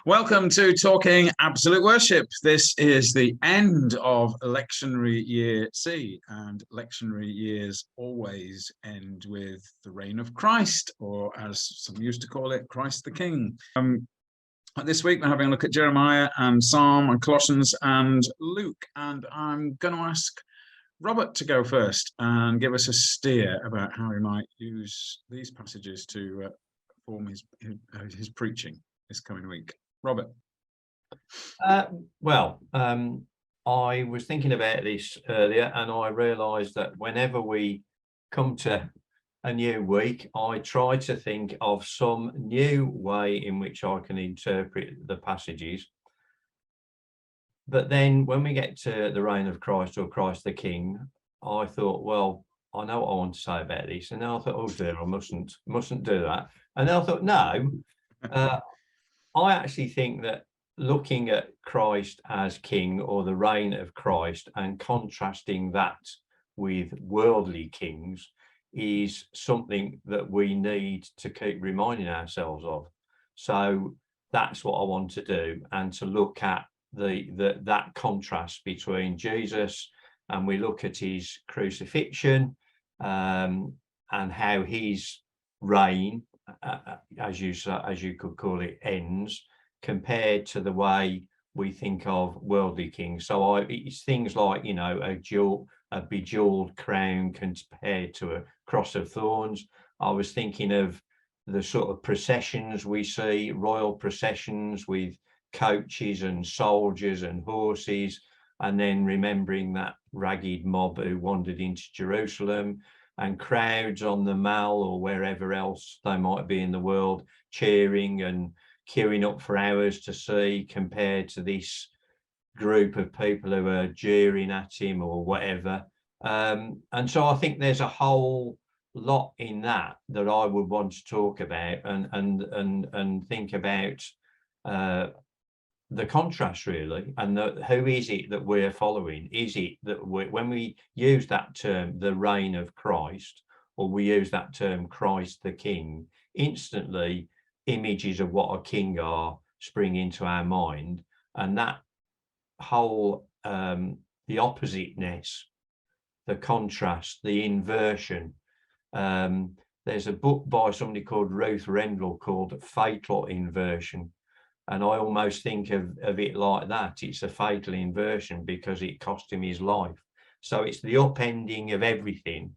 Welcome to Talking Absolute Worship. This is the end of lectionary year C, and lectionary years always end with the reign of Christ, or as some used to call it, Christ the King. This week we're having a look at Jeremiah and Psalm and Colossians and Luke, and I'm going to ask Robert to go first and give us a steer about how he might use these passages to form his preaching this coming week. Robert. I was thinking about this earlier, and I realised that whenever we come to a new week, I try to think of some new way in which I can interpret the passages. But then when we get to the reign of Christ or Christ the King, I thought, well, I know what I want to say about this. And then I thought, oh dear, I mustn't do that. And then I thought, no, I actually think that looking at Christ as King, or the reign of Christ, and contrasting that with worldly kings is something that we need to keep reminding ourselves of. So that's what I want to do, and to look at that contrast between Jesus, and we look at his crucifixion and how his reign, as you could call it, ends, compared to the way we think of worldly kings. So it's things like, a bejeweled crown compared to a cross of thorns. I was thinking of the sort of processions we see, royal processions with coaches and soldiers and horses, and then remembering that ragged mob who wandered into Jerusalem, and crowds on the Mall or wherever else they might be in the world, cheering and queuing up for hours to see, compared to this group of people who are jeering at him or whatever. And so I think there's a whole lot in that I would want to talk about and think about the contrast, really, and who is it that we're following? Is it that when we use that term, the reign of Christ, or we use that term Christ the King, instantly images of what a king are spring into our mind, and that whole the oppositeness, the contrast, the inversion. There's a book by somebody called Ruth Rendell called Fatal Inversion, and I almost think of it like that. It's a fatal inversion because it cost him his life. So it's the upending of everything.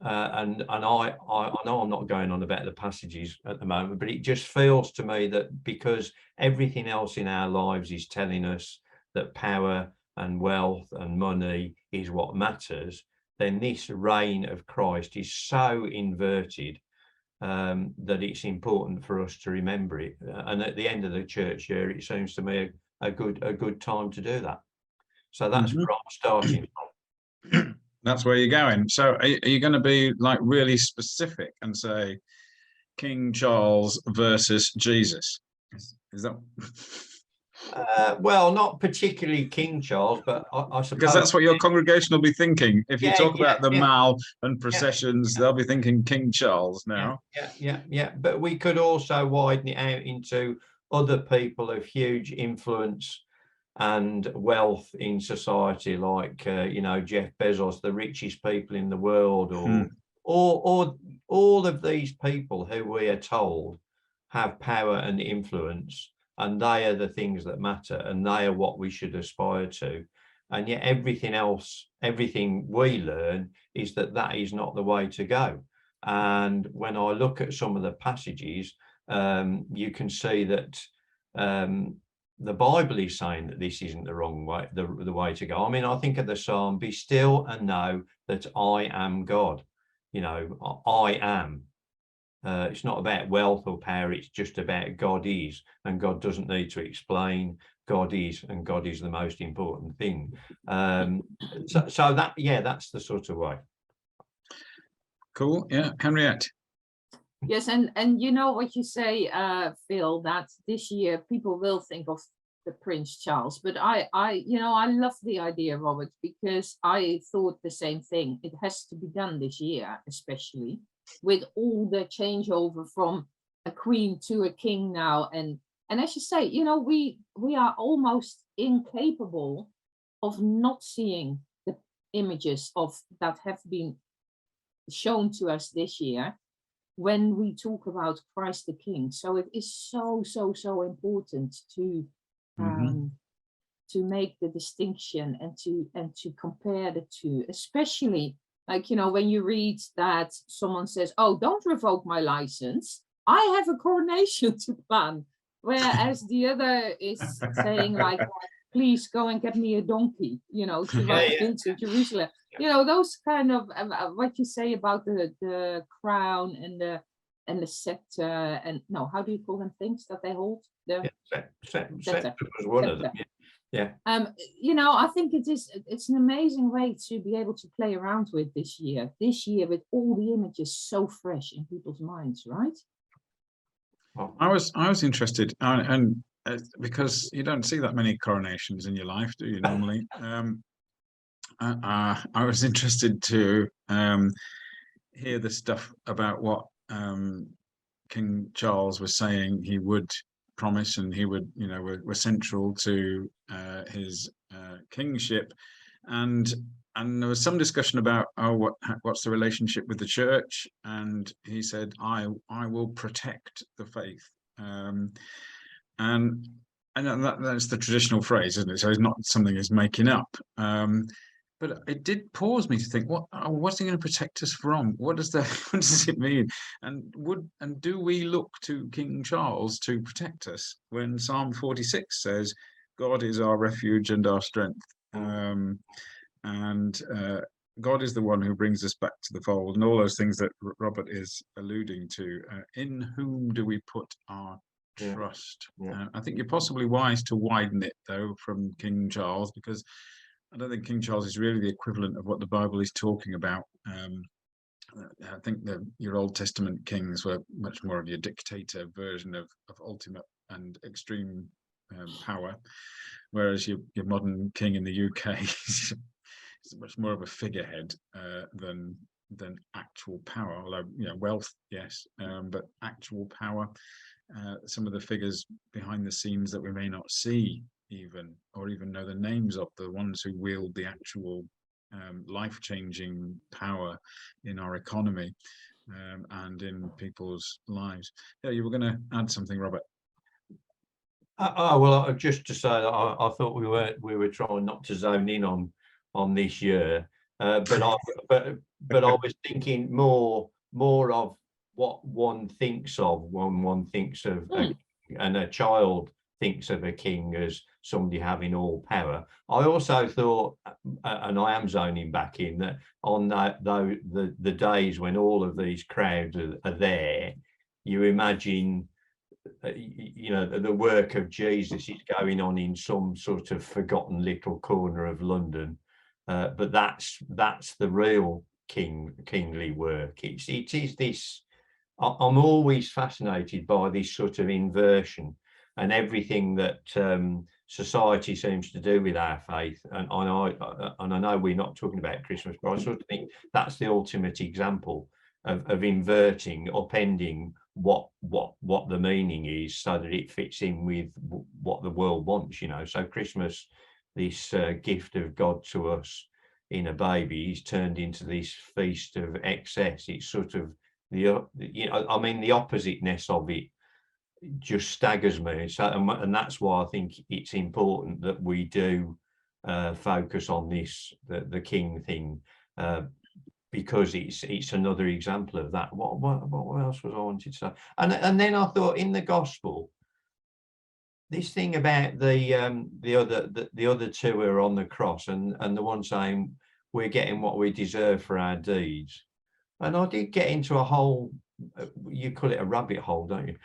And I know I'm not going on about the passages at the moment, but it just feels to me that because everything else in our lives is telling us that power and wealth and money is what matters, then this reign of Christ is so inverted that it's important for us to remember it. And at the end of the church year, it seems to me a good time to do that. So that's where I'm starting from. That's where you're going. So are you going to be like really specific and say King Charles versus Jesus? Is that? Well, not particularly King Charles, but I suppose, because that's what your congregation will be thinking. If you talk about the Mall and processions, they'll be thinking King Charles now. Yeah. But we could also widen it out into other people of huge influence and wealth in society, like Jeff Bezos, the richest people in the world, or all of these people who we are told have power and influence, and they are the things that matter, and they are what we should aspire to. And yet everything else, everything we learn, is that is not the way to go. And when I look at some of the passages, you can see that the Bible is saying that this isn't the wrong way, the way to go. I mean, I think of the Psalm, be still and know that I am God. I am. It's not about wealth or power. It's just about God is, and God doesn't need to explain. God is, and God is the most important thing. So that's the sort of way. Cool. Yeah, Henriette. Yes, and you know what you say, Phil, that this year people will think of the Prince Charles, but I love the idea, Robert, because I thought the same thing. It has to be done this year, especially with all the changeover from a queen to a king now, and And as you say, you know, we are almost incapable of not seeing the images of that have been shown to us this year when we talk about Christ the King. So it is so important to make the distinction and to compare the two, especially like, you know, when you read that someone says, oh, don't revoke my license, I have a coronation to plan, whereas the other is saying like, please go and get me a donkey, you know, to ride into Jerusalem. You know, those kind of what you say about the crown and the scepter, and no, how do you call them, things that they hold? The Scepter was one of them. Yeah. You know, I think it's an amazing way to be able to play around with this year with all the images so fresh in people's minds, right? Well, I was interested, and because you don't see that many coronations in your life, do you normally? I was interested to hear the stuff about what King Charles was saying he would promise, and he would, you know, were central to his kingship, and there was some discussion about, oh, what's the relationship with the church, and he said, I will protect the faith, and that's the traditional phrase, isn't it? So it's not something he's making up. But it did pause me to think, what's he going to protect us from? What does it mean? And do we look to King Charles to protect us when Psalm 46 says, God is our refuge and our strength, and God is the one who brings us back to the fold, and all those things that Robert is alluding to. In whom do we put our trust? I think you're possibly wise to widen it, though, from King Charles, because I don't think King Charles is really the equivalent of what the Bible is talking about. I think your Old Testament kings were much more of your dictator version of ultimate and extreme power, whereas your modern king in the UK is much more of a figurehead than actual power. Although, you know, wealth, yes, but actual power. Some of the figures behind the scenes that we may not see even know the names of, the ones who wield the actual life-changing power in our economy and in people's lives. Yeah, you were going to add something, Robert. Well, just to say that I thought we were trying not to zone in on this year, but I was thinking more of what one thinks of when one thinks of and a child thinks of a king as somebody having all power. I also thought, and I am zoning back in, that on the days when all of these crowds are there, you imagine, you know, the work of Jesus is going on in some sort of forgotten little corner of London, but that's the real kingly work. It is this. I'm always fascinated by this sort of inversion and everything that society seems to do with our faith. And I know we're not talking about Christmas, but I sort of think that's the ultimate example of inverting, upending what the meaning is, so that it fits in with what the world wants, you know. So Christmas, this gift of God to us in a baby, is turned into this feast of excess. It's sort of the oppositeness of it just staggers me. So, and that's why I think it's important that we do focus on this, the king thing, because it's another example of that. What else was I wanted to say? And then I thought, in the gospel, this thing about the other two who are on the cross, and the one saying we're getting what we deserve for our deeds. And I did get into a whole, you call it a rabbit hole, don't you?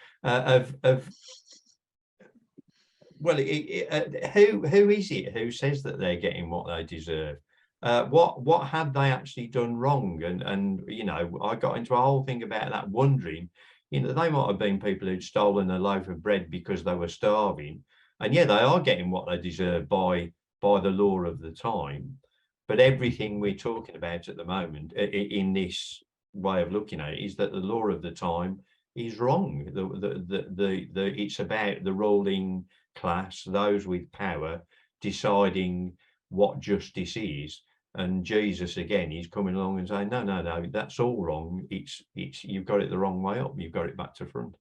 Well, who is it who says that they're getting what they deserve? What had they actually done wrong? And you know, I got into a whole thing about that, wondering, you know, they might have been people who'd stolen a loaf of bread because they were starving, and yeah, they are getting what they deserve by the law of the time. But everything we're talking about at the moment in this way of looking at it is that the law of the time is wrong. It's about the ruling class, those with power, deciding what justice is. And Jesus again is coming along and saying, no, that's all wrong. It's you've got it the wrong way up. You've got it back to front.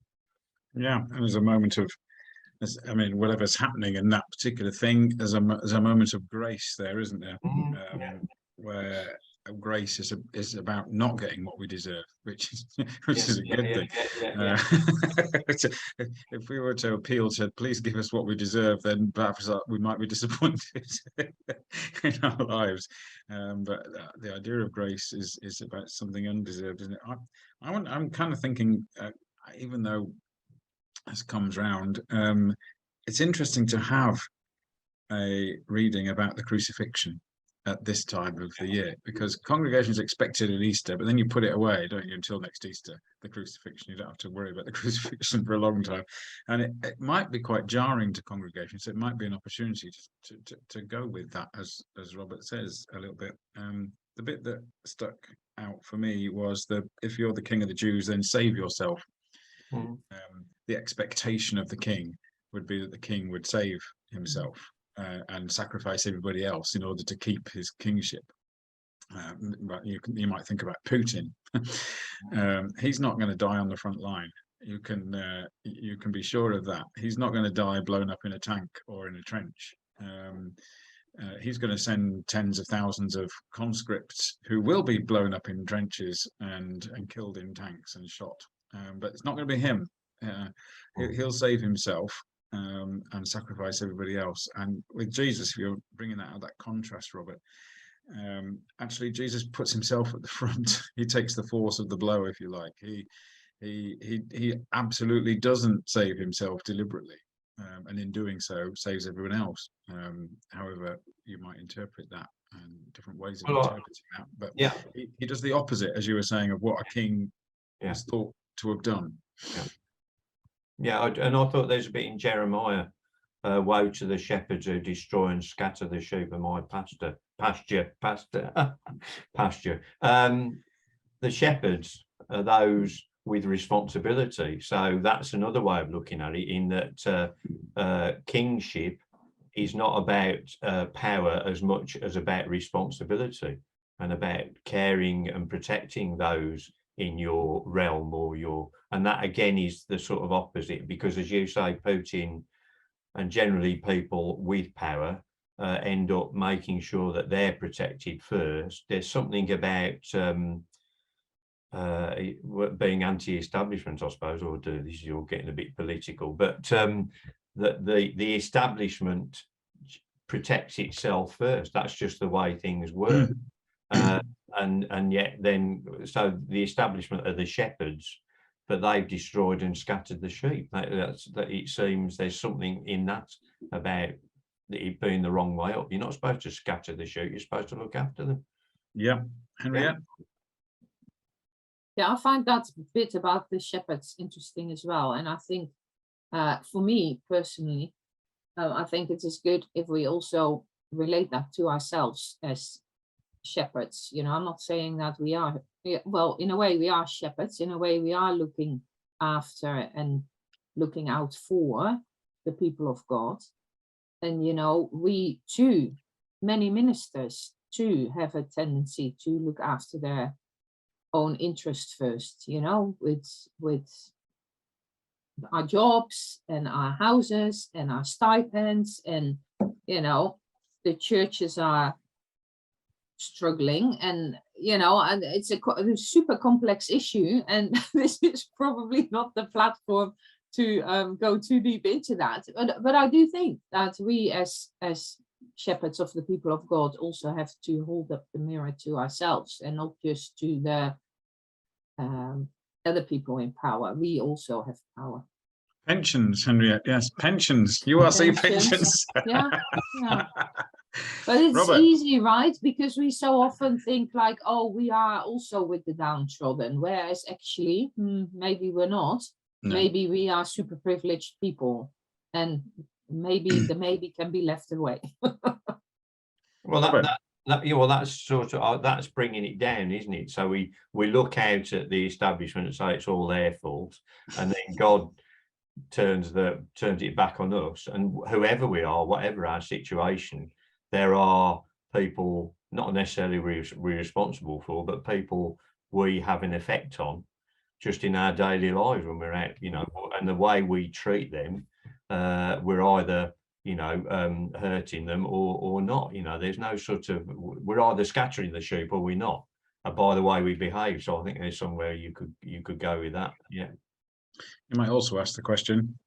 Yeah, and there's a moment of, I mean, whatever's happening in that particular thing, there's a moment of grace there, isn't there? Where grace is about not getting what we deserve, which is a good thing. If we were to appeal to please give us what we deserve, then perhaps we might be disappointed in our lives. But the idea of grace is about something undeserved, isn't it? I'm kind of thinking, even though this comes round, it's interesting to have a reading about the crucifixion at this time of the year, because congregations expected at Easter, but then you put it away, don't you, until next Easter, the crucifixion. You don't have to worry about the crucifixion for a long time. And it might be quite jarring to congregations. It might be an opportunity to go with that, as Robert says, a little bit. The bit that stuck out for me was if you're the king of the Jews, then save yourself. The expectation of the king would be that the king would save himself and sacrifice everybody else in order to keep his kingship. But you might think about Putin. He's not going to die on the front line. You can be sure of that. He's not going to die blown up in a tank or in a trench. He's going to send tens of thousands of conscripts who will be blown up in trenches and killed in tanks and shot. But it's not going to be him. He'll save himself and sacrifice everybody else. And with Jesus, if you're bringing that out, that contrast, Robert, actually Jesus puts himself at the front. He takes the force of the blow, if you like. He absolutely doesn't save himself deliberately, and in doing so saves everyone else. However you might interpret that, and different ways of interpreting that, but he does the opposite, as you were saying, of what a king is thought to have done. And I thought there's a bit in Jeremiah, woe to the shepherds who destroy and scatter the sheep of my pasture. The shepherds are those with responsibility. So that's another way of looking at it, in that kingship is not about power as much as about responsibility and about caring and protecting those in your realm and that again is the sort of opposite, because as you say, Putin and generally people with power end up making sure that they're protected first. There's something about being anti-establishment, I suppose, or this is all getting a bit political, but that the establishment protects itself first. That's just the way things work. And yet then, so the establishment are the shepherds, but they've destroyed and scattered the sheep. That it seems there's something in that about it being the wrong way up. You're not supposed to scatter the sheep, you're supposed to look after them. Yeah, Henriette? Yeah, I find that bit about the shepherds interesting as well. And I think for me personally, I think it is good if we also relate that to ourselves as shepherds. You know, I'm not saying that we are, well, in a way we are shepherds, in a way we are looking after and looking out for the people of God. And, you know, we too, many ministers too have a tendency to look after their own interest first, you know, with our jobs and our houses and our stipends, and, you know, the churches are struggling, and you know, and it's a super complex issue, and this is probably not the platform to go too deep into that, but I do think that we as shepherds of the people of God also have to hold up the mirror to ourselves and not just to the other people in power. We also have power. Pensions, Henriette, yes, pensions, yrC pensions. Yeah. But it's Robert. Easy, right? Because we so often think like, oh, we are also with the downtrodden, whereas actually, maybe we're not. No. Maybe we are super privileged people, and maybe the maybe can be left away. Well, Yeah, well, that's sort of that's bringing it down, isn't it? So we look out at the establishment and say it's all their fault, and then God turns it back on us. And whoever we are, whatever our situation, there are people not necessarily we're responsible for, but people we have an effect on just in our daily lives when we're out, you know, and the way we treat them, we're either, you know, hurting them or not. You know, there's no sort of, we're either scattering the sheep or we're not, by the way we behave. So I think there's somewhere you could go with that. Yeah. You might also ask the question,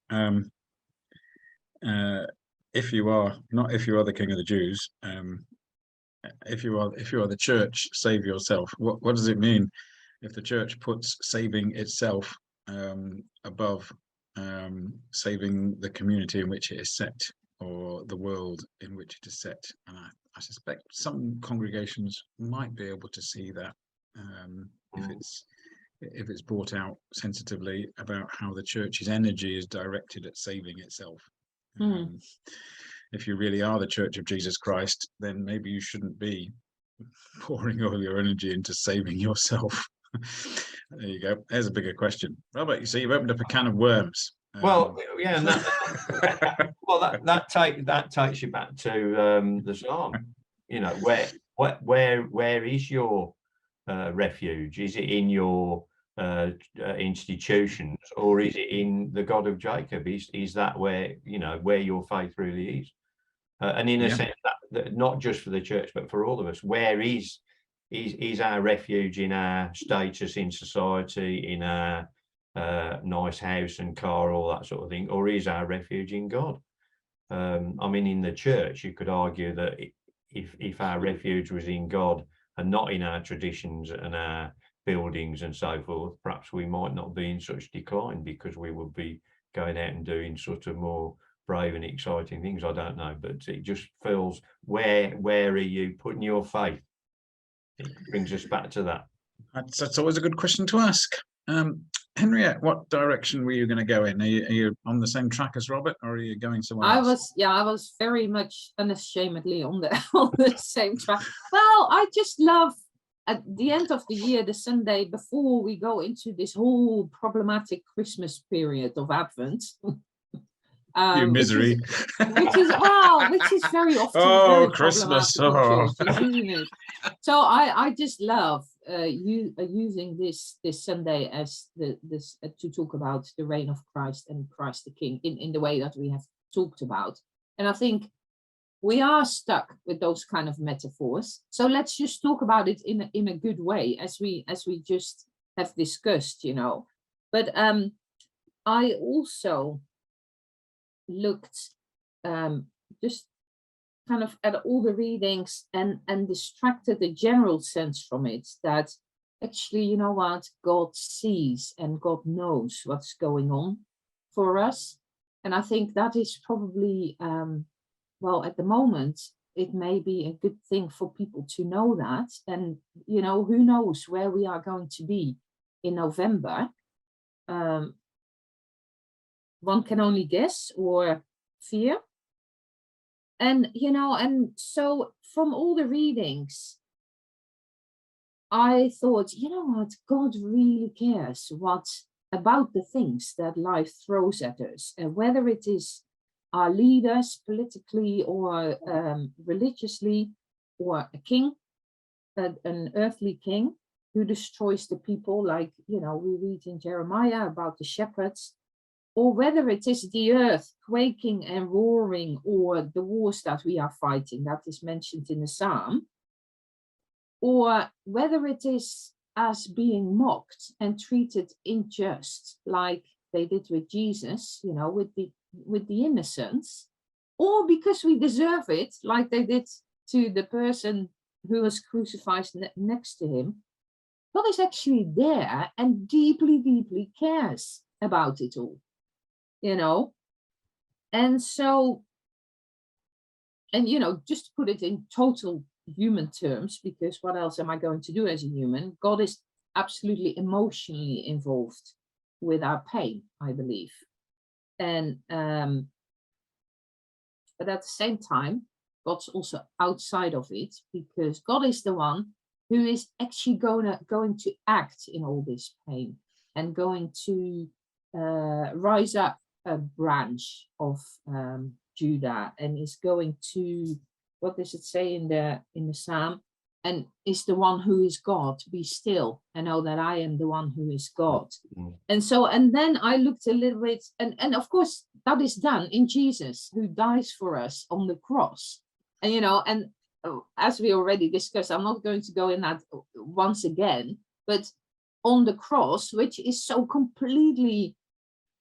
if you are the king of the Jews, if you are the church, save yourself. What does it mean if the church puts saving itself above saving the community in which it is set, or the world in which it is set? And I suspect some congregations might be able to see that if it's brought out sensitively about how the church's energy is directed at saving itself. If you really are the Church of Jesus Christ, then maybe you shouldn't be pouring all your energy into saving yourself. There you go. There's a bigger question. Robert, you see, you've opened up a can of worms. Well, yeah, and that takes you back to the Psalm. You know, where is your refuge? Is it in your institutions, or is it in the God of Jacob? Is that where, you know, where your faith really is? And in a sense, that not just for the church, but for all of us, where is our refuge in our status in society, in our nice house and car, all that sort of thing, or is our refuge in God? I mean, in the church, you could argue that if our refuge was in God and not in our traditions and our buildings and so forth, perhaps we might not be in such decline, because we would be going out and doing sort of more brave and exciting things. I don't know, but it just feels, where are you putting your faith? It brings us back to that. That's always a good question to ask. Henriette, what direction were you going to go in? Are you on the same track as Robert, or are you going somewhere else? I was very much unashamedly on the same track. Well, I just love, at the end of the year, the Sunday before we go into this whole problematic Christmas period of Advent. You misery. Which is very often very Christmas. problematic in churches, isn't it? So I just love using this Sunday as this to talk about the reign of Christ and Christ the King in the way that we have talked about. And I think we are stuck with those kind of metaphors. So let's just talk about it in a good way, as we just have discussed, you know. But I also looked just kind of at all the readings and distracted the general sense from it, that actually, you know what, God sees and God knows what's going on for us. And I think that is probably, well, at the moment, it may be a good thing for people to know that. And, you know, who knows where we are going to be in November. One can only guess or fear. And, you know, and so from all the readings, I thought, you know what, God really cares about the things that life throws at us, and whether it is our leaders politically or religiously, or a king, an earthly king who destroys the people, like, you know, we read in Jeremiah about the shepherds, or whether it is the earth quaking and roaring, or the wars that we are fighting, that is mentioned in the Psalm, or whether it is us being mocked and treated unjust, like they did with Jesus, you know, with the innocents, or because we deserve it, like they did to the person who was crucified next to him. God is actually there and deeply, deeply cares about it all. You know, and so, and, you know, just to put it in total human terms, because what else am I going to do as a human? God is absolutely emotionally involved with our pain, I believe. And, but at the same time, God's also outside of it, because God is the one who is actually going to act in all this pain and going to rise up a branch of Judah, and is going to, what does it say in the Psalm? And is the one who is God, be still and know that I am the one who is God. And so, and then I looked a little bit, and of course that is done in Jesus, who dies for us on the cross. And, you know, and as we already discussed, I'm not going to go in that once again, but on the cross, which is so completely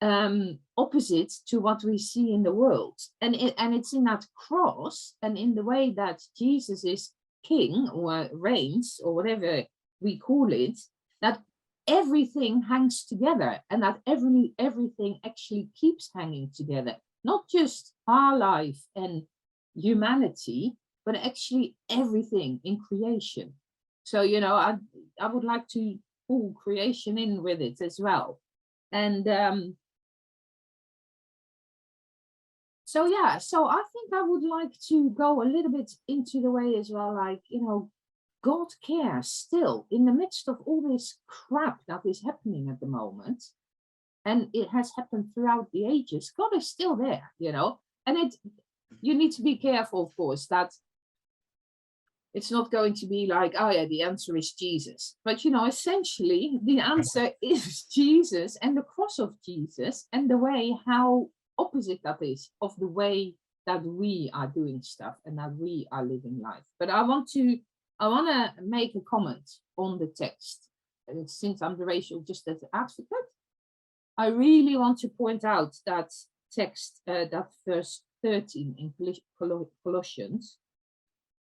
opposite to what we see in the world. And it's in that cross and in the way that Jesus is king or reigns or whatever we call it, that everything hangs together, and that everything actually keeps hanging together, not just our life and humanity, but actually everything in creation. So, you know, I would like to pull creation in with it as well. And so yeah, so I think I would like to go a little bit into the way as well, like, you know, God cares still in the midst of all this crap that is happening at the moment, and it has happened throughout the ages. God is still there, you know, and you need to be careful, of course, that it's not going to be like, oh yeah, the answer is Jesus. But, you know, essentially the answer is Jesus and the cross of Jesus, and the way how opposite that is of the way that we are doing stuff and that we are living life. But I want to make a comment on the text. And since I'm the racial just as advocate, I really want to point out that text, that verse 13 in Colossians,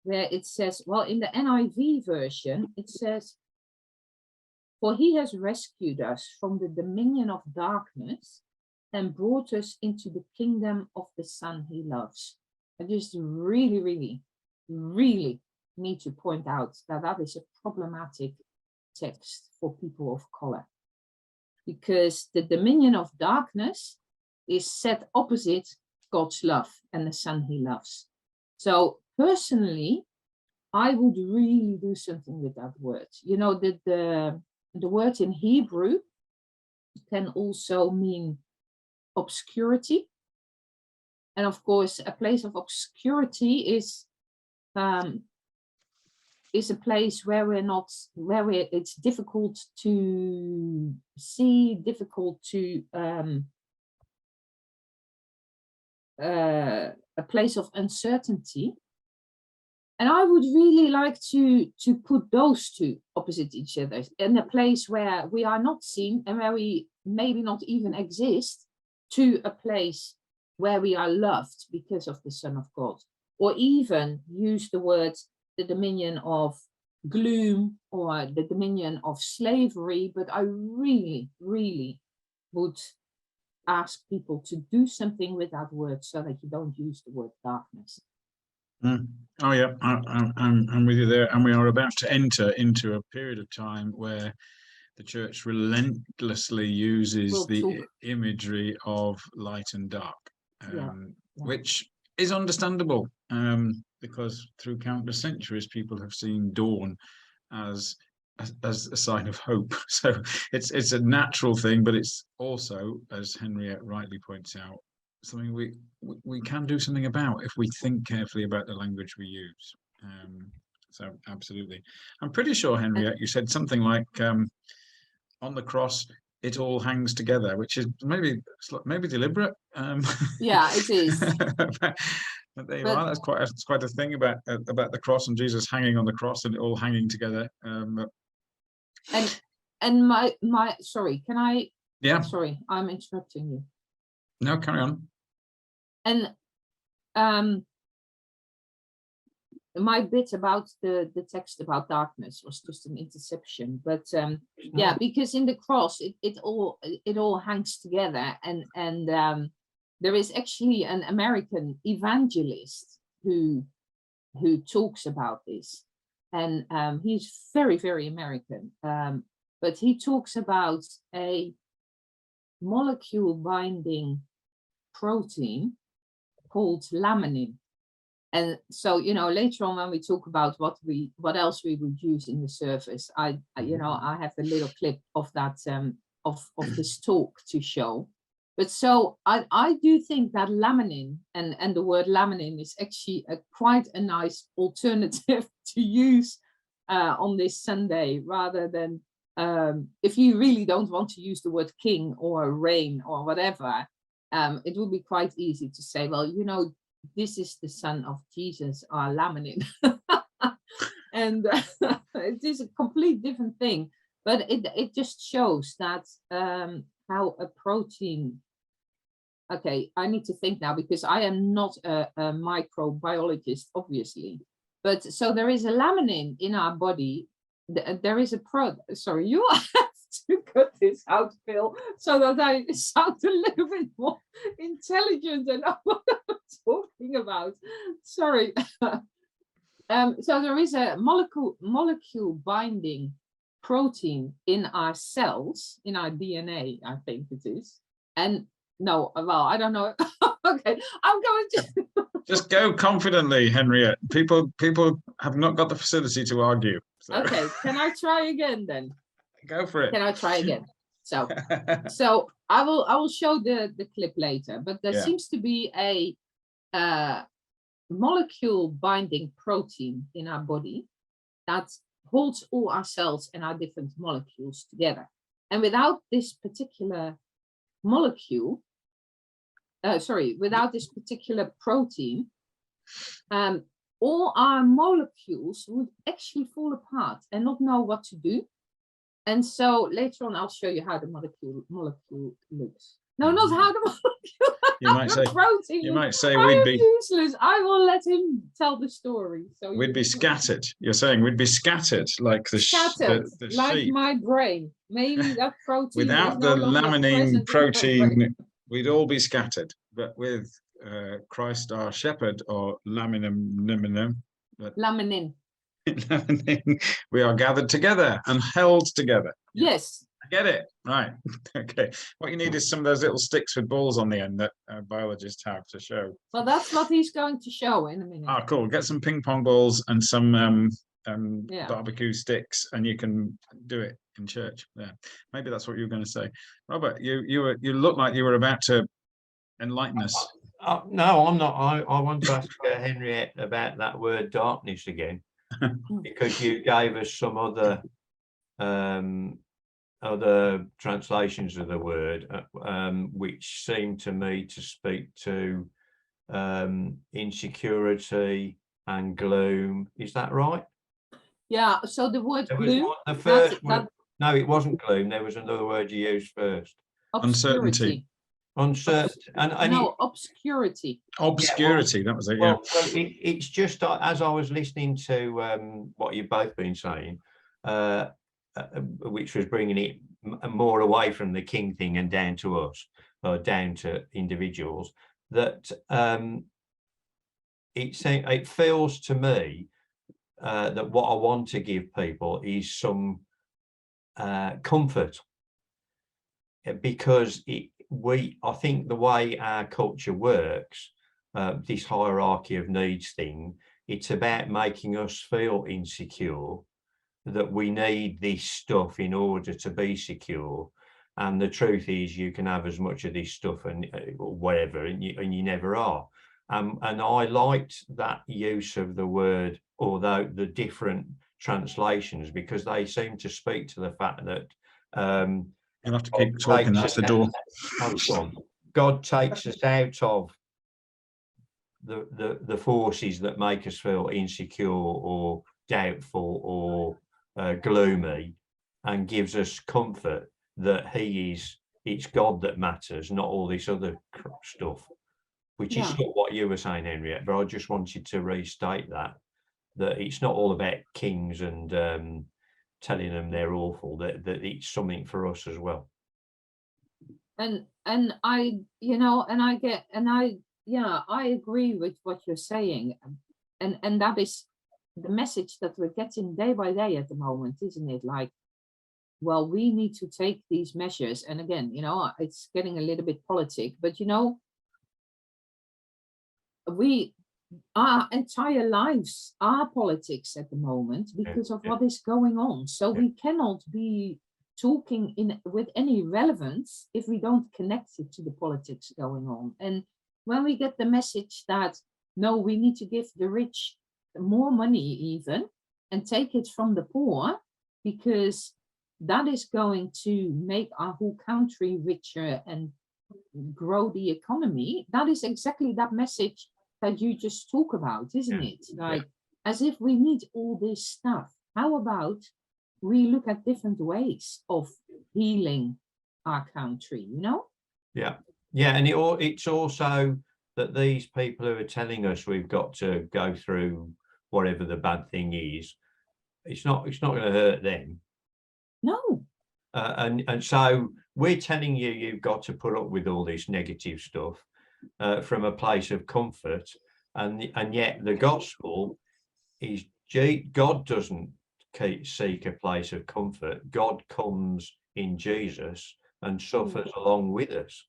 where it says, well, in the NIV version, it says, for he has rescued us from the dominion of darkness and brought us into the kingdom of the Son he loves. I just really, really, really need to point out that that is a problematic text for people of color, because the dominion of darkness is set opposite God's love and the Son he loves. So personally, I would really do something with that word. You know, the word in Hebrew can also mean obscurity. And of course, a place of obscurity is a place where it's difficult to see, difficult to a place of uncertainty. And I would really like to put those two opposite each other, in a place where we are not seen and where we maybe not even exist, to a place where we are loved because of the Son of God. Or even use the word the dominion of gloom or the dominion of slavery. But I really, really would ask people to do something with that word so that you don't use the word darkness. Oh yeah, I'm with you there. And we are about to enter into a period of time where the church relentlessly uses the imagery of light and dark, which is understandable, because through countless centuries people have seen dawn as a sign of hope. So it's a natural thing, but it's also, as Henriette rightly points out, something we can do something about if we think carefully about the language we use. So absolutely. I'm pretty sure, Henriette, you said something like on the cross it all hangs together, which is maybe deliberate. Yeah, it is. But there you are. That's quite a thing about the cross and Jesus hanging on the cross and it all hanging together. And my sorry, can I? Yeah. Sorry, I'm interrupting you. No, carry on. And my bit about the text about darkness was just an interception, but yeah, because in the cross it all hangs together, and there is actually an American evangelist who talks about this, and he's very, very American, but he talks about a molecule binding protein called laminin. And so, you know, later on when we talk about what else we would use in the service, I you know, I have a little clip of that of this talk to show. But so I do think that laminin and the word laminin is actually quite a nice alternative to use on this Sunday, rather than if you really don't want to use the word king or reign or whatever, it would be quite easy to say, well, you know, this is the son of Jesus, or laminin. And it is a complete different thing, but it just shows that how a protein. Okay, I need to think now, because I am not a microbiologist, obviously. But so there is a laminin in our body. There is a sorry, you have to cut this out, Phil, so that I sound a little bit more intelligent and know what I'm talking about. Sorry. So there is a molecule binding protein in our cells, in our DNA, I think it is. And no, well, I don't know. Okay, I'm going to just go confidently, Henriette. People have not got the facility to argue. So. Okay, can I try again then? Go for it. Can I try again? So I will show the clip later, but there seems to be a molecule binding protein in our body that holds all our cells and our different molecules together. And without this particular molecule, without this particular protein, all our molecules would actually fall apart and not know what to do. And so later on, I'll show you how the molecule looks. No, not how the molecule. You might say protein. You might say I we'd am be useless. I will let him tell the story. So we'd be scattered. You're saying we'd be scattered like the like sheep. My brain. Maybe that protein Without is no the longer present laminin in my brain. protein, we'd all be scattered. But with Christ our shepherd, or laminin, we are gathered together and held together. Yes. I get it. Right. Okay. What you need is some of those little sticks with balls on the end that biologists have to show. Well, that's what he's going to show in a minute. Ah, cool. Get some ping pong balls and some barbecue sticks, and you can do it in church. Yeah. Maybe that's what you were going to say. Robert, you look like you were about to enlighten us. No, I'm not. I want to ask Henriette about that word darkness again, because you gave us some other translations of the word, which seem to me to speak to insecurity and gloom. Is that right? Yeah. So the word gloom. The first word. No, it wasn't gloom. There was another word you used first. Uncertainty. Uncertainty. Obscurity. Obscurity. That was it. Yeah. Well, it's just as I was listening to what you've both been saying, which was bringing it more away from the king thing and down to us, or down to individuals, that it feels to me that what I want to give people is some comfort, because I think the way our culture works, this hierarchy of needs thing, it's about making us feel insecure, that we need this stuff in order to be secure. And the truth is, you can have as much of this stuff and whatever, and you never are. And I liked that use of the word, although the different translations, because they seem to speak to the fact that you'll have to keep talking. That's the door. God takes us out of the forces that make us feel insecure or doubtful or gloomy, and gives us comfort that it's God that matters, not all this other stuff, which is not what you were saying, Henriette, but I just wanted to restate that it's not all about kings and telling them they're awful, that it's something for us as well. And I agree with what you're saying, and that is the message that we're getting day by day at the moment, isn't it? Like, well, we need to take these measures, and again, it's getting a little bit politic, but our entire lives are politics at the moment because of what is going on. So we cannot be talking with any relevance if we don't connect it to the politics going on. And when we get the message that, no, we need to give the rich more money even and take it from the poor, because that is going to make our whole country richer and grow the economy. That is exactly that message that you just talk about, isn't it? Like, as if we need all this stuff. How about we look at different ways of healing our country, you know? Yeah, and it's also that these people who are telling us we've got to go through whatever the bad thing is, it's not going to hurt them. No. And so we're telling you you've got to put up with all this negative stuff from a place of comfort, and yet the gospel is God doesn't seek a place of comfort. God comes in Jesus and suffers along with us.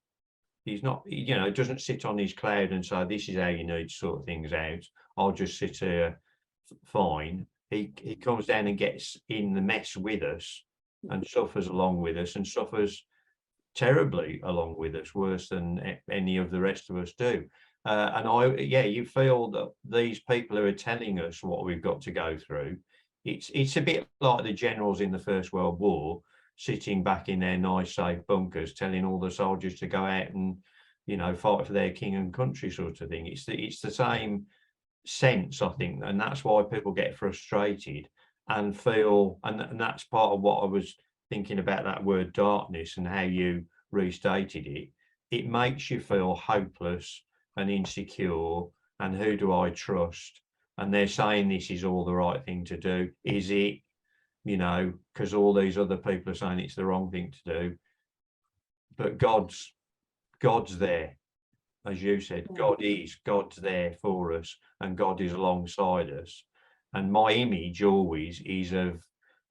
He's not, doesn't sit on his cloud and say, this is how you need to sort things out. I'll just sit here fine. He comes down and gets in the mess with us and suffers along with us, and suffers terribly along with us, worse than any of the rest of us do. And you feel that these people who are telling us what we've got to go through, it's a bit like the generals in the First World War sitting back in their nice safe bunkers telling all the soldiers to go out and fight for their king and country, sort of thing. It's the same sense, I think, and that's why people get frustrated and feel, and that's part of what I was thinking about, that word darkness and how you restated it. It makes you feel hopeless and insecure, and who do I trust? And they're saying this is all the right thing to do. Is it? Because all these other people are saying it's the wrong thing to do. But God's there, as you said. God's there for us, and God is alongside us. And my image always is of,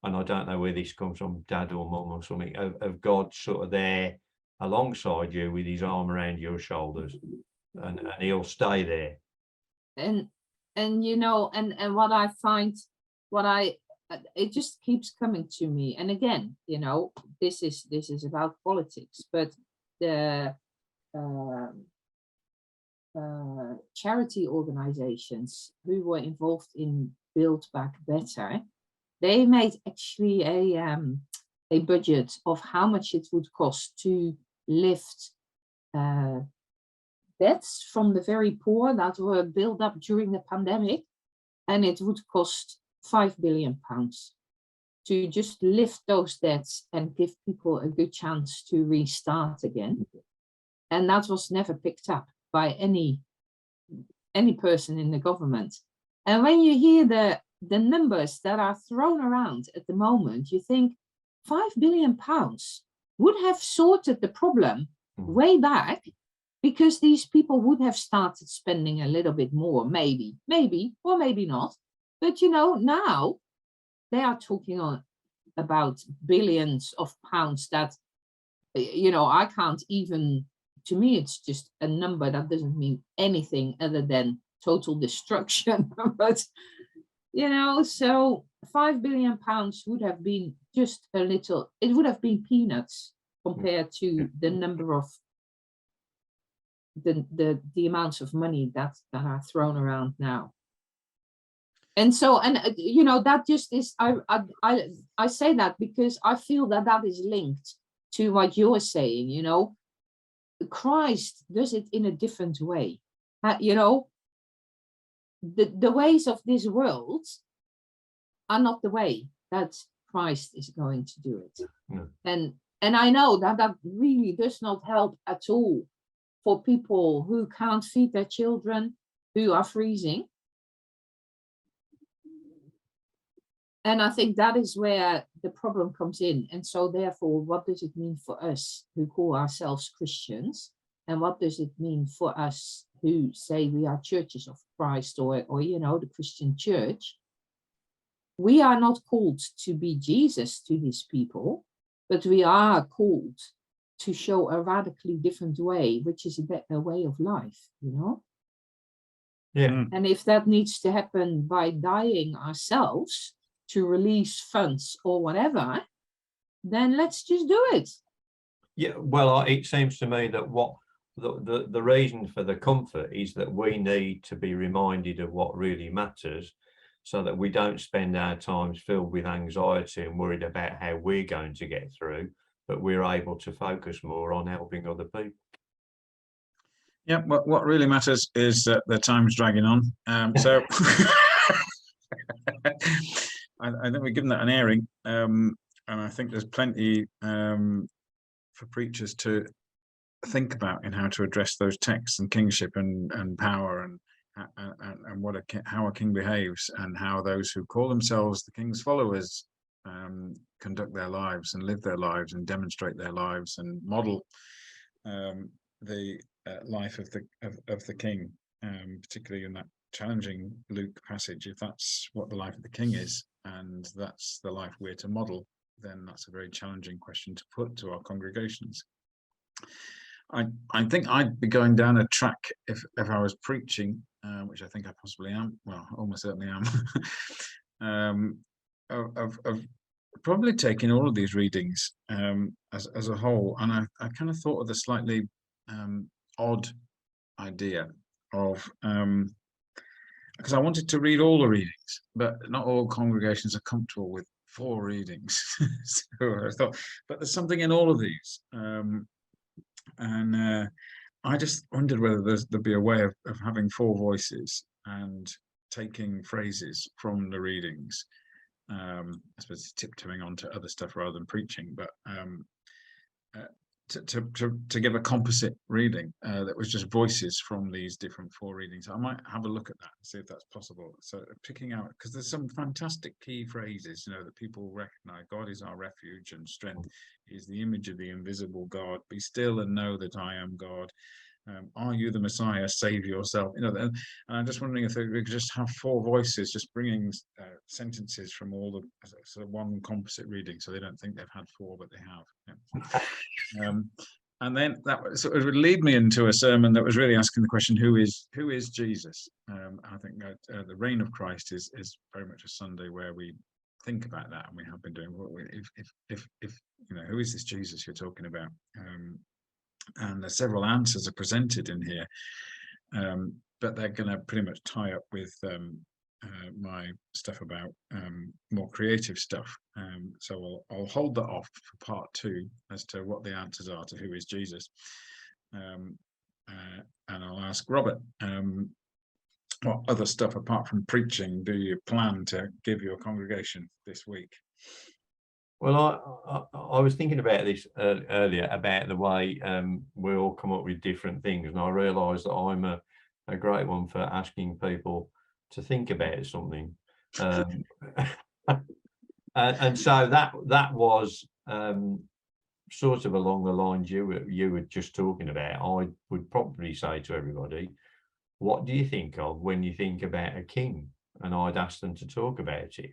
and I don't know where this comes from, dad or mum or something, of God sort of there alongside you with his arm around your shoulders, and he'll stay there. And what I find, it just keeps coming to me. And again, this is about politics, but the charity organizations who were involved in Build Back Better, they made actually a budget of how much it would cost to lift debts from the very poor that were built up during the pandemic, and it would cost £5 billion to just lift those debts and give people a good chance to restart again. And that was never picked up by any person in the government. And when you hear the numbers that are thrown around at the moment, you think £5 billion would have sorted the problem way back, because these people would have started spending a little bit more, maybe, or maybe not. But now they are talking about billions of pounds that, I can't even, to me, it's just a number that doesn't mean anything other than total destruction. But, so £5 billion would have been just a little, it would have been peanuts compared to the number of the amounts of money that are thrown around now. And so, that just is, I say that because I feel that is linked to what you're saying. Christ does it in a different way. The ways of this world are not the way that Christ is going to do it. No. And I know that really does not help at all for people who can't feed their children, who are freezing. And I think that is where the problem comes in. And so therefore, what does it mean for us who call ourselves Christians? And what does it mean for us who say we are churches of Christ, or the Christian church? We are not called to be Jesus to these people, but we are called to show a radically different way, which is a better way of life, Yeah. And if that needs to happen by dying ourselves to release funds or whatever, then let's just do it. Yeah, well, it seems to me that what the reason for the comfort is that we need to be reminded of what really matters, so that we don't spend our times filled with anxiety and worried about how we're going to get through, but we're able to focus more on helping other people. Yeah, what really matters is that the time's dragging on. So I think we've given that an airing, and I think there's plenty for preachers to think about in how to address those texts and kingship and power and how a king behaves, and how those who call themselves the king's followers conduct their lives and live their lives and demonstrate their lives and model the life of the king, particularly in that challenging Luke passage. If that's what the life of the king is, and that's the life we're to model, then that's a very challenging question to put to our congregations. I think I'd be going down a track if I was preaching, which I think I possibly am. Well, almost certainly am. Of probably taking all of these readings as a whole, and I kind of thought of the slightly odd idea of, because I wanted to read all the readings, but not all congregations are comfortable with 4 readings. So I thought, but there's something in all of these. And I just wondered whether there'd be a way of having 4 voices and taking phrases from the readings. I suppose tiptoeing onto other stuff rather than preaching, but to give a composite reading that was just voices from these different 4 readings. I might have a look at that and see if that's possible. So picking out, because there's some fantastic key phrases, that people recognize. God is our refuge and strength. He is the image of the invisible God. Be still and know that I am God. Are you the Messiah? Save yourself. And I'm just wondering if we could just have 4 voices, just bringing sentences from all the sort of one composite reading, so they don't think they've had 4, but they have. Yeah. And then that sort of would lead me into a sermon that was really asking the question, who is Jesus? I think that the reign of Christ is very much a Sunday where we think about that, and we have been doing. If who is this Jesus you're talking about? And there's several answers are presented in here, but they're going to pretty much tie up with my stuff about more creative stuff. So I'll hold that off for part 2 as to what the answers are to who is Jesus. And I'll ask Robert, what other stuff apart from preaching do you plan to give your congregation this week? Well, I was thinking about this earlier, about the way we all come up with different things, and I realised that I'm a great one for asking people to think about something, and so that was sort of along the lines you were just talking about. I would probably say to everybody, what do you think of when you think about a king? And I'd ask them to talk about it,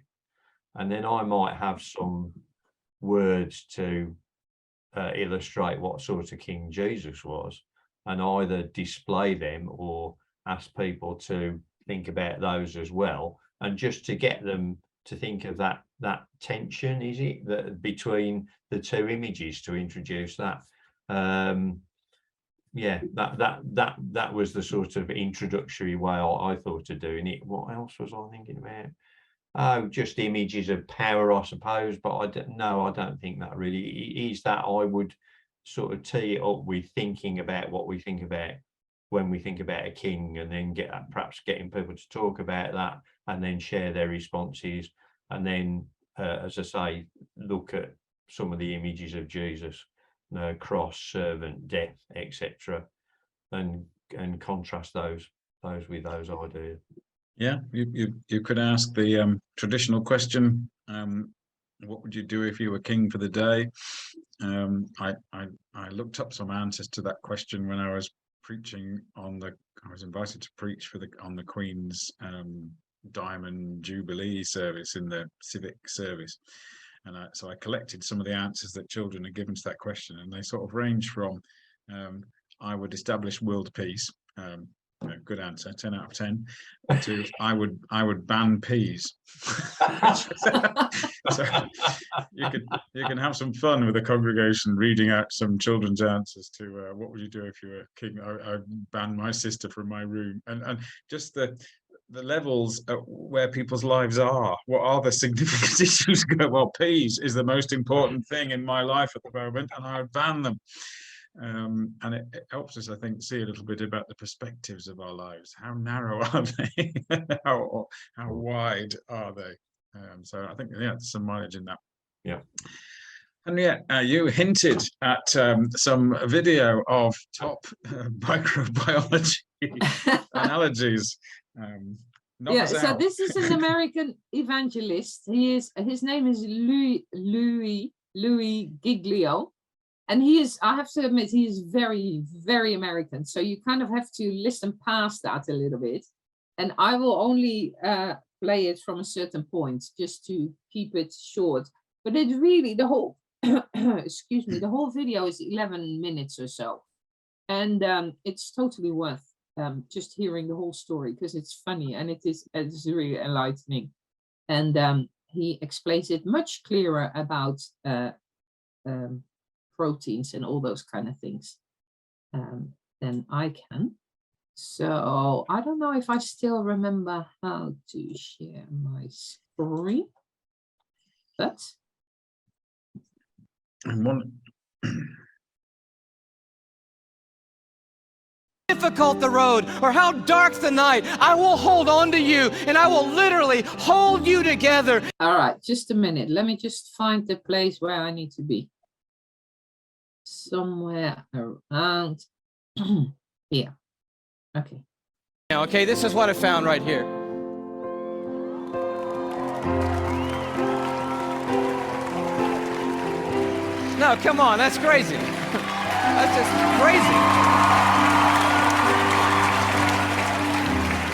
and then I might have some words to illustrate what sort of king Jesus was, and either display them or ask people to think about those as well, and just to get them to think of that tension, is it, that between the 2 images, to introduce that. Yeah, that was the sort of introductory way I thought of doing it. What else was I thinking about? Oh, just images of power, I suppose, but I don't think that really is that. I would sort of tee it up with thinking about what we think about when we think about a king, and then perhaps getting people to talk about that and then share their responses, and then, as I say, look at some of the images of Jesus, cross, servant, death, etc., and contrast those with those ideas. Yeah, you could ask the traditional question, what would you do if you were king for the day? I looked up some answers to that question when I was preaching I was invited to preach on the Queen's Diamond Jubilee service in the civic service. And so I collected some of the answers that children are given to that question, and they sort of range from, I would establish world peace, good answer. 10 out of 10. To I would ban peas. So you can have some fun with the congregation reading out some children's answers to what would you do if you were king? I ban my sister from my room, and just the levels at where people's lives are. What are the significant issues? Well, peas is the most important thing in my life at the moment, and I would ban them. And it helps us, I think, see a little bit about the perspectives of our lives. How narrow are they? how wide are they? So I think, yeah, there's some mileage in that. Yeah. And yeah, you hinted at some video of top microbiology analogies. Yeah, so this is an American evangelist. His name is Louis Giglio. And I have to admit, he is very, very American. So you kind of have to listen past that a little bit. And I will only play it from a certain point just to keep it short. But it really, the whole, excuse me, the whole video is 11 minutes or so. And it's totally worth just hearing the whole story because it's funny and it's really enlightening. And he explains it much clearer about proteins and all those kind of things than I can. So I don't know if I still remember how to share my screen, but difficult the road or how dark the night, I will hold on to you and I will literally hold you together. All right, just a minute. Let me just find the place where I need to be. Somewhere around here. Okay. Okay, this is what I found right here. No, come on, that's crazy. That's just crazy.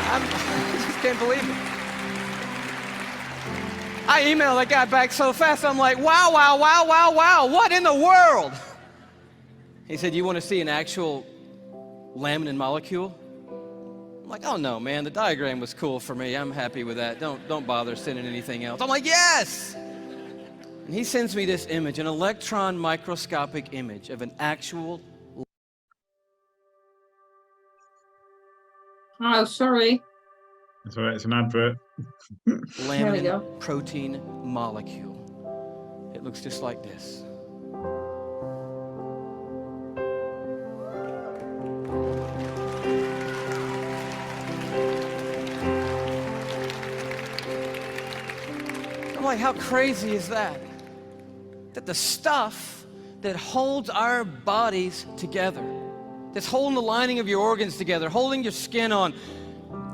I just can't believe it. I emailed that guy back so fast, I'm like, wow, wow, wow, wow, wow, what in the world? He said, you want to see an actual laminin molecule? I'm like, oh no, man, the diagram was cool for me. I'm happy with that. Don't bother sending anything else. I'm like, yes! And he sends me this image, an electron microscopic image of an actual... Oh, sorry. That's all right, it's an advert. laminin protein molecule. It looks just like this. Like, how crazy is that? That the stuff that holds our bodies together, that's holding the lining of your organs together, holding your skin on,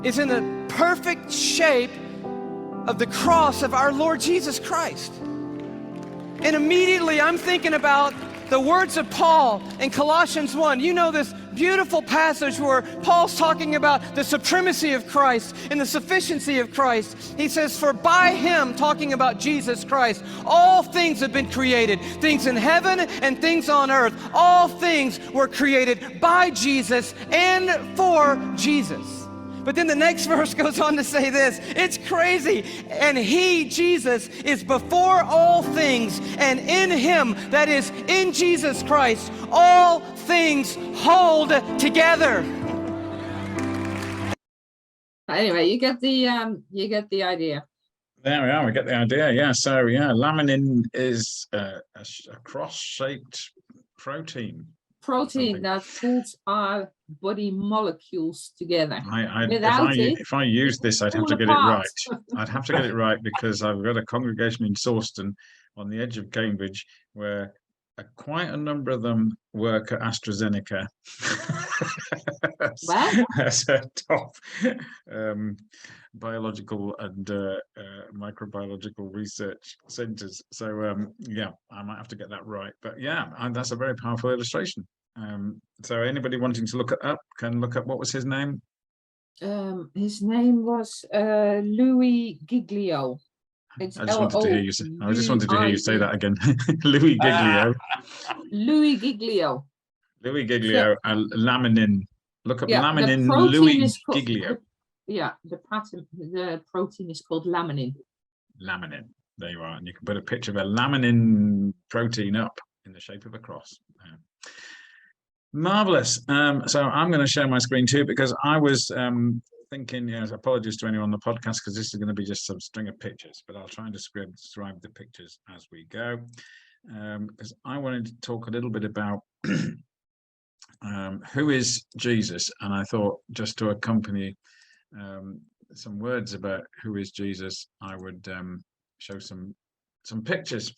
is in the perfect shape of the cross of our Lord Jesus Christ. And immediately I'm thinking about the words of Paul in Colossians 1. You know this beautiful passage where Paul's talking about the supremacy of Christ and the sufficiency of Christ. He says, for by him, talking about Jesus Christ, all things have been created, things in heaven and things on earth. All things were created by Jesus and for Jesus. But then the next verse goes on to say this, it's crazy. And he, Jesus, is before all things, and in him, that is in Jesus Christ, all things hold together. Anyway, you get the idea. There we are, we get the idea. Yeah, so yeah, laminin is a cross-shaped protein. Protein that holds our body molecules together. If I use this, I'd have to get it right. I'd have to get it right because I've got a congregation in Sawston on the edge of Cambridge where quite a number of them work at AstraZeneca as a top biological and microbiological research centers. So yeah, I might have to get that right. But yeah, that's a very powerful illustration. So anybody wanting to look it up can look up, what was his name? His name was Louis Giglio. I just wanted to hear you say that again. Louis Giglio. Louis Giglio. Louis Giglio, laminin. Look up Yeah, laminin protein Louis is called, Giglio. the protein is called laminin. Laminin. There you are. And you can put a picture of a laminin protein up in the shape of a cross. Marvelous. So I'm going to share my screen too, because I was thinking, yes, apologies to anyone on the podcast, because this is going to be just some string of pictures, but I'll try and describe the pictures as we go. Because I wanted to talk a little bit about who is Jesus, and I thought just to accompany some words about who is Jesus, I would show some pictures.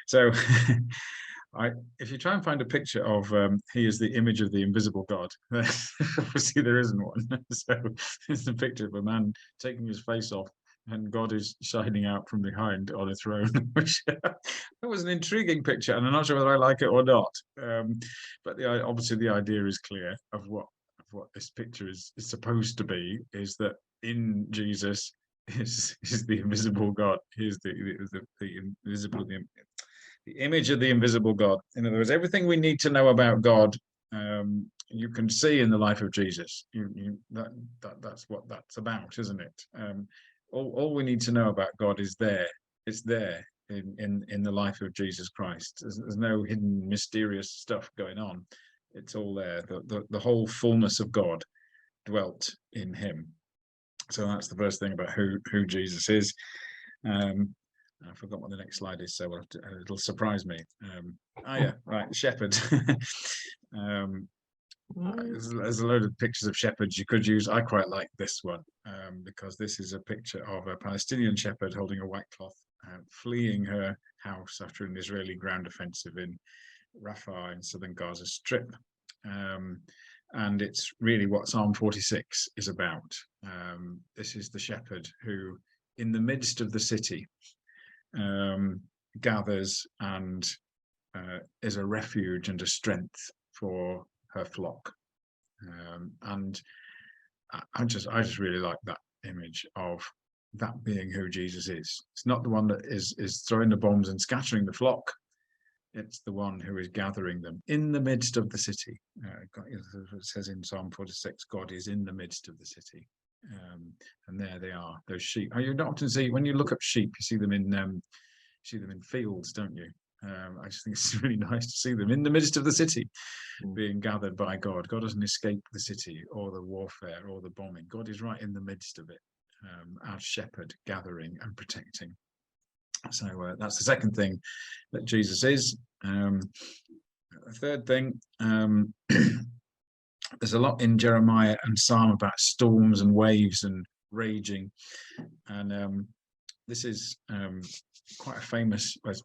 So if you try and find a picture of he is the image of the invisible God, obviously there isn't one. So it's a picture of a man taking his face off and God is shining out from behind on a throne, which that was an intriguing picture, and I'm not sure whether I like it or not. But obviously the idea is clear of what this picture is supposed to be, is that in Jesus is the invisible God. Here's the invisible, the image of the invisible God. In other words, everything we need to know about God, you can see in the life of Jesus. That's what that's about, isn't it? All we need to know about God is there. It's there in the life of Jesus Christ. There's no hidden, mysterious stuff going on. It's all there. The whole fullness of God dwelt in him. So that's the first thing about who Jesus is. I forgot what the next slide is, so it'll surprise me. Yeah, right, shepherd. There's a load of pictures of shepherds you could use. I quite like this one because this is a picture of a Palestinian shepherd holding a white cloth, fleeing her house after an Israeli ground offensive in Rafah in southern Gaza Strip. And it's really what Psalm 46 is about. This is the shepherd who, in the midst of the city, gathers and is a refuge and a strength for her flock. And I just really like that image of that being who Jesus is. It's not the one that is throwing the bombs and scattering the flock. It's the one who is gathering them in the midst of the city. It says in Psalm 46, God is in the midst of the city. And there they are, those sheep. You don't often see, when you look up sheep, you see them in fields, don't you? I just think it's really nice to see them in the midst of the city, being gathered by God. God doesn't escape the city or the warfare or the bombing. God is right in the midst of it, our shepherd, gathering and protecting. So that's the second thing that Jesus is. The third thing, there's a lot in Jeremiah and Psalm about storms and waves and raging, and this is quite a famous, well, it's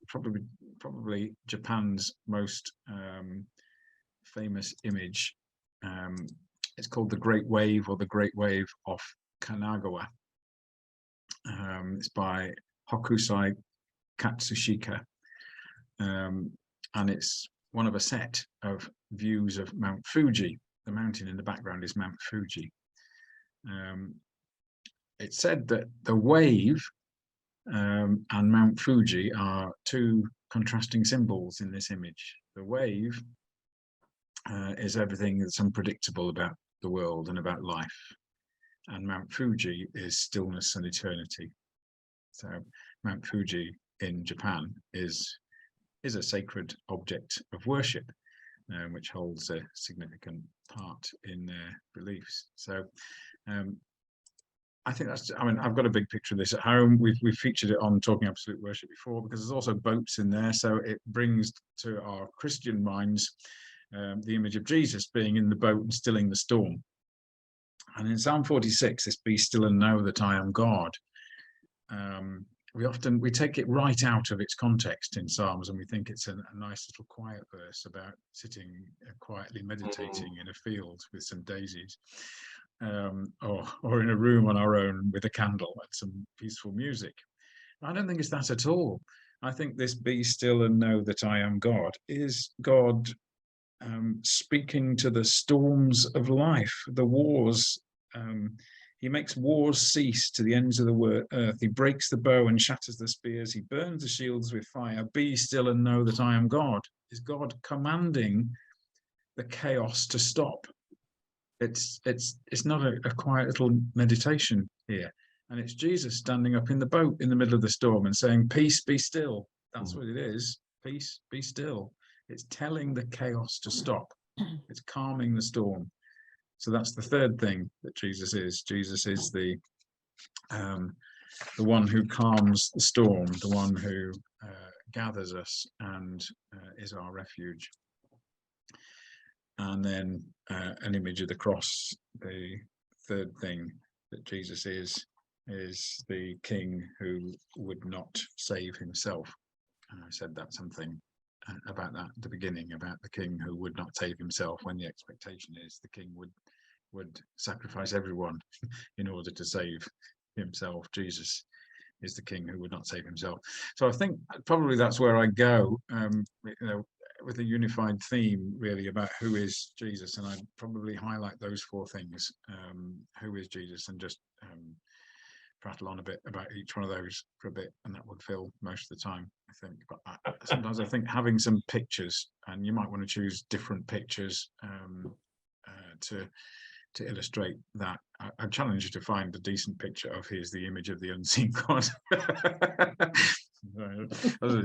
probably Japan's most famous image. It's called the Great Wave, or the Great Wave of Kanagawa. It's by Hokusai Katsushika, and it's one of a set of views of Mount Fuji. The mountain in the background is Mount Fuji. It's said that the wave and Mount Fuji are two contrasting symbols in this image. The wave is everything that's unpredictable about the world and about life, and Mount Fuji is stillness and eternity. So Mount Fuji in Japan is a sacred object of worship, which holds a significant part in their beliefs. So I think that's, I mean, I've got a big picture of this at home. We've featured it on Talking Absolute Worship before, because there's also boats in there. So it brings to our Christian minds the image of Jesus being in the boat and stilling the storm. And in Psalm 46, this "Be still and know that I am God." We take it right out of its context in Psalms, and we think it's a nice little quiet verse about sitting quietly meditating in a field with some daisies, or in a room on our own with a candle and some peaceful music. I don't think it's that at all. I think this "Be still and know that I am God" is God speaking to the storms of life, the wars. He makes wars cease to the ends of the earth. He breaks the bow and shatters the spears. He burns the shields with fire. Be still and know that I am God. Is God commanding the chaos to stop? It's not a quiet little meditation here, and it's Jesus standing up in the boat in the middle of the storm and saying, "Peace, be still." That's what it is. Peace, be still. It's telling the chaos to stop. It's calming the storm. So that's the third thing that Jesus is. Jesus is the one who calms the storm, the one who gathers us and is our refuge. And then an image of the cross. The third thing that Jesus is the king who would not save himself. And I said that something about that at the beginning, about the king who would not save himself, when the expectation is the king would sacrifice everyone in order to save himself. Jesus is the king who would not save himself. So I think probably that's where I go, with a unified theme really about who is Jesus, and I'd probably highlight those four things. Who is Jesus, and just prattle on a bit about each one of those for a bit, and that would fill most of the time, I think. But sometimes I think having some pictures, and you might want to choose different pictures to illustrate that. I challenge you to find a decent picture of "Here's the image of the unseen God."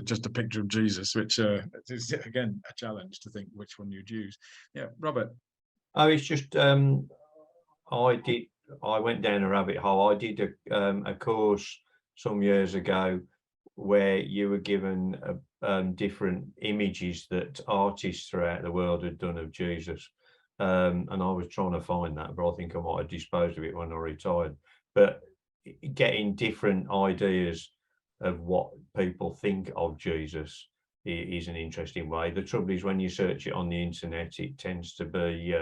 Just a picture of Jesus, which is again a challenge to think which one you'd use. Yeah, Robert. Oh, it's just I went down a rabbit hole. I did a course some years ago where you were given different images that artists throughout the world had done of Jesus. And I was trying to find that, but I think I might have disposed of it when I retired. But getting different ideas of what people think of Jesus is an interesting way. The trouble is, when you search it on the internet, it tends to be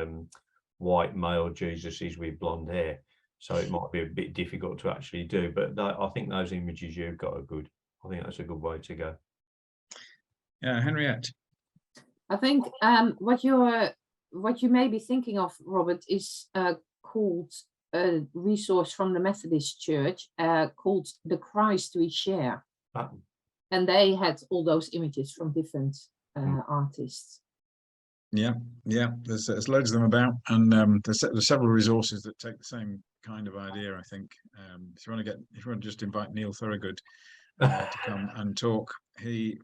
white male Jesuses with blonde hair. So it might be a bit difficult to actually do. But I think those images you've got are good. I think that's a good way to go. Yeah, Henriette. I think what you may be thinking of, Robert, is called a resource from the Methodist Church called The Christ We Share. And they had all those images from different artists. Yeah, there's loads of them about, and there's several resources that take the same kind of idea, I think. If you want to just invite Neil Thorogood to come and talk, he's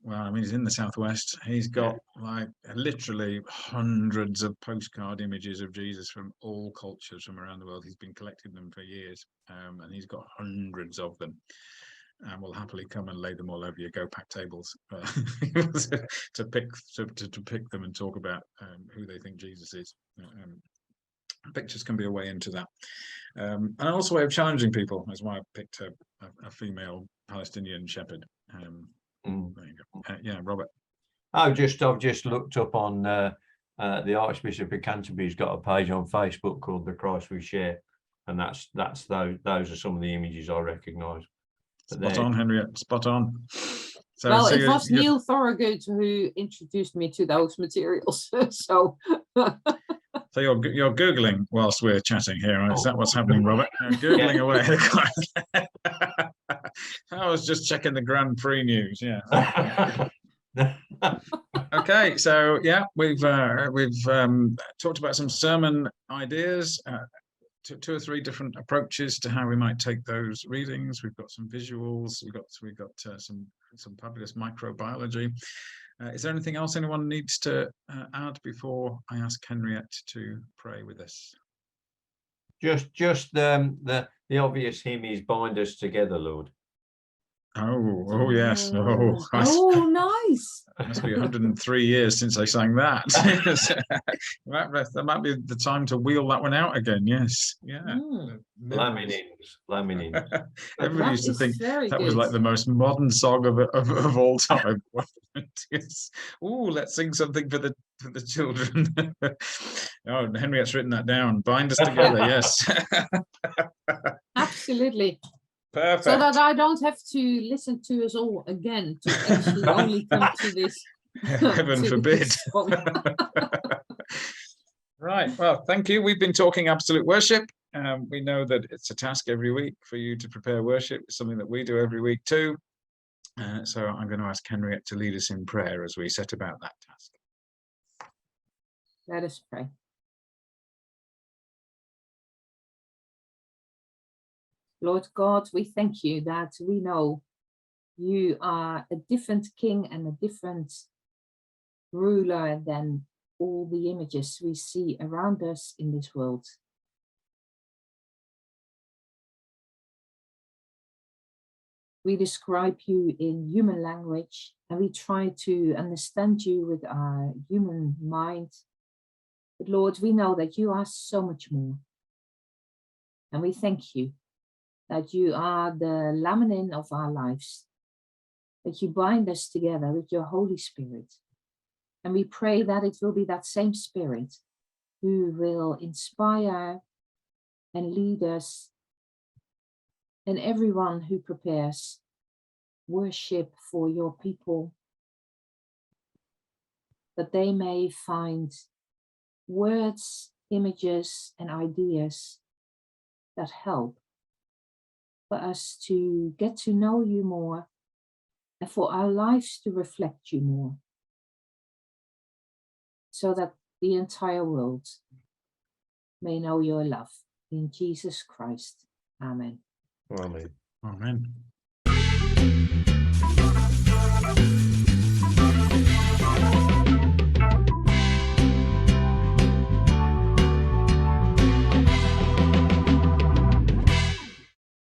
in the Southwest. He's got like literally hundreds of postcard images of Jesus from all cultures from around the world. He's been collecting them for years, and he's got hundreds of them. And will happily come and lay them all over your go-pack tables to pick them and talk about who they think Jesus is. Pictures can be a way into that, and also a way of challenging people. That's why I picked a female Palestinian shepherd. There you go. Yeah, Robert. I've just looked up on the Archbishop of Canterbury's got a page on Facebook called The Christ We Share, and those are some of the images I recognise. Spot on, Henriette. Spot on. So it was Neil Thorogood who introduced me to those materials. So you're Googling whilst we're chatting here. Is that what's happening, Robert? Googling away. I was just checking the Grand Prix news. Yeah. Okay, so yeah, we've talked about some sermon ideas. Two or three different approaches to how we might take those readings. We've got some visuals. We've got some fabulous microbiology. Is there anything else anyone needs to add before I ask Henriette to pray with us? Just the obvious hymn is "Bind Us Together, Lord." Oh yes. Oh, nice. It must be 103 years since I sang that. That might be the time to wheel that one out again. Yes. Yeah. Laminins. Everybody used to think that was like the most modern song of all time. Oh, let's sing something for the children. Oh, Henriette's written that down. Bind us together. Yes. Absolutely. Perfect. So that I don't have to listen to us all again to actually only come to this. Heaven forbid. Right. Well, thank you. We've been talking absolute worship. We know that it's a task every week for you to prepare worship. It's something that we do every week too. So I'm going to ask Henriette to lead us in prayer as we set about that task. Let us pray. Lord God, we thank you that we know you are a different king and a different ruler than all the images we see around us in this world. We describe you in human language and we try to understand you with our human mind. But Lord, we know that you are so much more. And we thank you that you are the laminin of our lives, that you bind us together with your Holy Spirit. And we pray that it will be that same Spirit who will inspire and lead us, and everyone who prepares worship for your people, that they may find words, images, and ideas that help for us to get to know you more and for our lives to reflect you more, so that the entire world may know your love. In Jesus Christ. Amen. Amen. Amen.